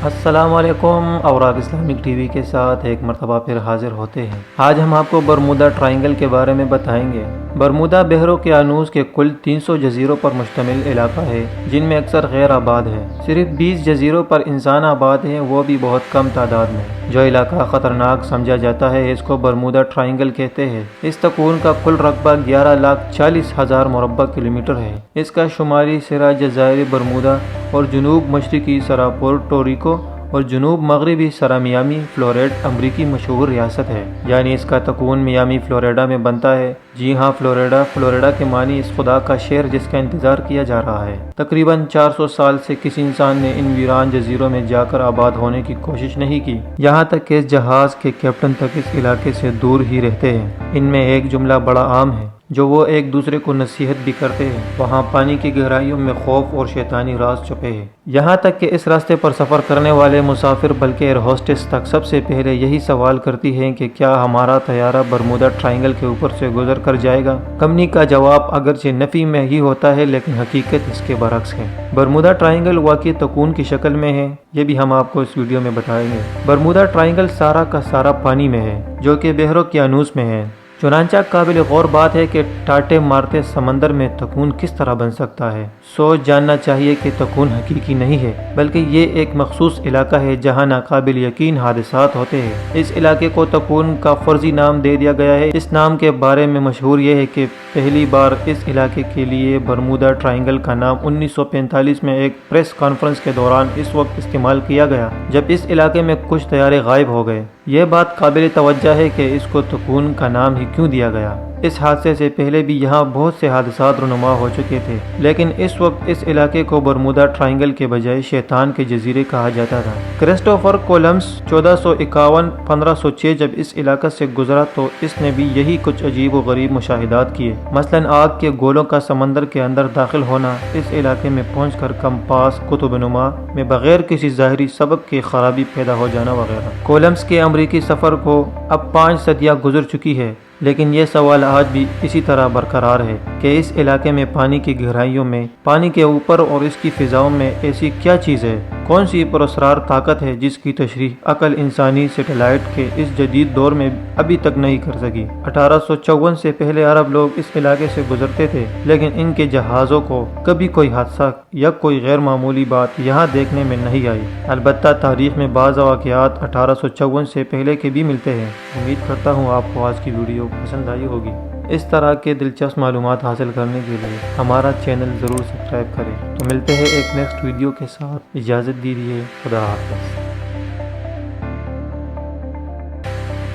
السلام علیکم، اوراق Islamic T V کے ساتھ ایک مرتبہ پھر حاضر ہوتے ہیں۔ آج ہم آپ کو برمودا ٹرائنگل کے بارے میں بتائیں گے۔ برمودا بحر اوقیانوس کے کل 300 جزیروں پر مشتمل علاقہ ہے، جن میں اکثر غیر آباد ہے۔ صرف 20 جزیروں پر انسان آباد ہیں، وہ بھی بہت کم تعداد میں۔ جو علاقہ خطرناک سمجھا جاتا ہے، اس کو برمودا ٹرائنگل کہتے ہیں۔ اس تکون کا کل رقبہ 11,40,000 مربع کلومیٹر ہے۔ اس کا شمالی سرا جزائر برمودا اور جنوب مشرقی سرا پورٹو ریکو اور جنوب مغربی سرا میامی فلوریڈا امریکی مشہور ریاست ہے، یعنی اس کا تکون میامی فلوریڈا میں بنتا ہے۔ جی ہاں، فلوریڈا کے معنی اس خدا کا شہر جس کا انتظار کیا جا رہا ہے۔ تقریباً 400 سال سے کسی انسان نے ان ویران جزیروں میں جا کر آباد ہونے کی کوشش نہیں کی، یہاں تک کہ اس جہاز کے کیپٹن تک اس علاقے سے دور ہی رہتے ہیں۔ ان میں ایک جملہ بڑا عام ہے جو وہ ایک دوسرے کو نصیحت بھی کرتے ہیں: وہاں پانی کی گہرائیوں میں خوف اور شیطانی راز چھپے ہیں۔ یہاں تک کہ اس راستے پر سفر کرنے والے مسافر بلکہ ایئر ہوسٹس تک سب سے پہلے یہی سوال کرتی ہیں کہ کیا ہمارا طیارہ برمودا ٹرائنگل کے اوپر سے گزر کر جائے گا؟ کمپنی کا جواب اگرچہ نفی میں ہی ہوتا ہے، لیکن حقیقت اس کے برعکس ہے۔ برمودا ٹرائنگل واقعی تکون کی شکل میں ہے، یہ بھی ہم آپ کو اس ویڈیو میں بتائیں گے۔ برمودا ٹرائنگل سارا کا سارا پانی میں ہے، جو کہ بحر اوقیانوس میں ہے۔ چنانچہ قابل غور بات ہے کہ ٹاٹے مارتے سمندر میں تکون کس طرح بن سکتا ہے۔ سوچ جاننا چاہیے کہ تکون حقیقی نہیں ہے، بلکہ یہ ایک مخصوص علاقہ ہے جہاں ناقابل یقین حادثات ہوتے ہیں۔ اس علاقے کو تکون کا فرضی نام دے دیا گیا ہے۔ اس نام کے بارے میں مشہور یہ ہے کہ پہلی بار اس علاقے کے لیے برمودا ٹرائنگل کا نام 1945 میں ایک پریس کانفرنس کے دوران اس وقت استعمال کیا گیا جب اس علاقے میں کچھ طیارے غائب ہو گئے۔ یہ بات قابل توجہ ہے کہ اس کو تکون کا نام ہی کیوں دیا گیا۔ اس حادثے سے پہلے بھی یہاں بہت سے حادثات رونما ہو چکے تھے، لیکن اس وقت اس علاقے کو برمودا ٹرائنگل کے بجائے شیطان کے جزیرے کہا جاتا تھا۔ کرسٹوفر کولمبس 1451-1506 جب اس علاقے سے گزرا تو اس نے بھی یہی کچھ عجیب و غریب مشاہدات کیے، مثلاً آگ کے گولوں کا سمندر کے اندر داخل ہونا، اس علاقے میں پہنچ کر کمپاس قطب نما میں بغیر کسی ظاہری سبب کے خرابی پیدا ہو جانا وغیرہ۔ کولمبس کے امریکی سفر کو اب 5 صدیاں گزر چکی ہے، لیکن یہ سوال آج بھی اسی طرح برقرار ہے کہ اس علاقے میں پانی کی گہرائیوں میں، پانی کے اوپر اور اس کی فضاؤں میں ایسی کیا چیز ہے، کون سی پراسرار طاقت ہے جس کی تشریح عقل انسانی سیٹلائٹ کے اس جدید دور میں ابھی تک نہیں کر سکی۔ 1854 سے پہلے عرب لوگ اس علاقے سے گزرتے تھے، لیکن ان کے جہازوں کو کبھی کوئی حادثہ یا کوئی غیر معمولی بات یہاں دیکھنے میں نہیں آئی۔ البتہ تاریخ میں بعض واقعات 1854 سے پہلے کے بھی ملتے ہیں۔ امید کرتا ہوں آپ کو آج کی ویڈیو پسند آئی ہوگی۔ اس طرح کے دلچسپ معلومات حاصل کرنے کے لیے ہمارا چینل ضرور سبسکرائب کریں۔ تو ملتے ہیں ایک نیکسٹ ویڈیو کے ساتھ، اجازت دیجیے، خدا حافظ۔